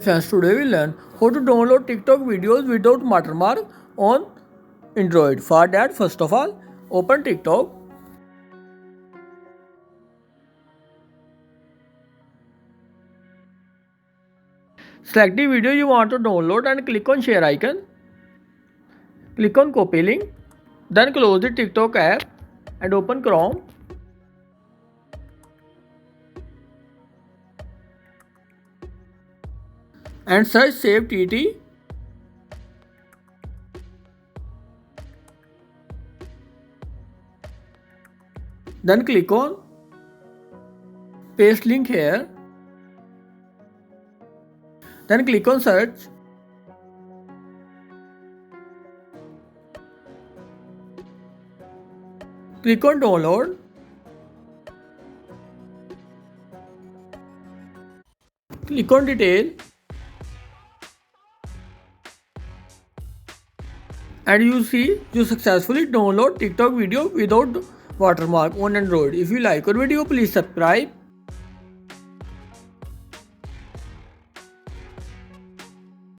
Friends, today we learn how to download TikTok videos without watermark on Android. For that, first of all, open TikTok. Select the video you want to download and click on share icon. Click on copy link. Then close the TikTok app and open Chrome. And search save TT. Then click on paste link here. Then click on search. Click on download. Click on detail. And you see you successfully download TikTok video without watermark on Android. If you like our video, please subscribe.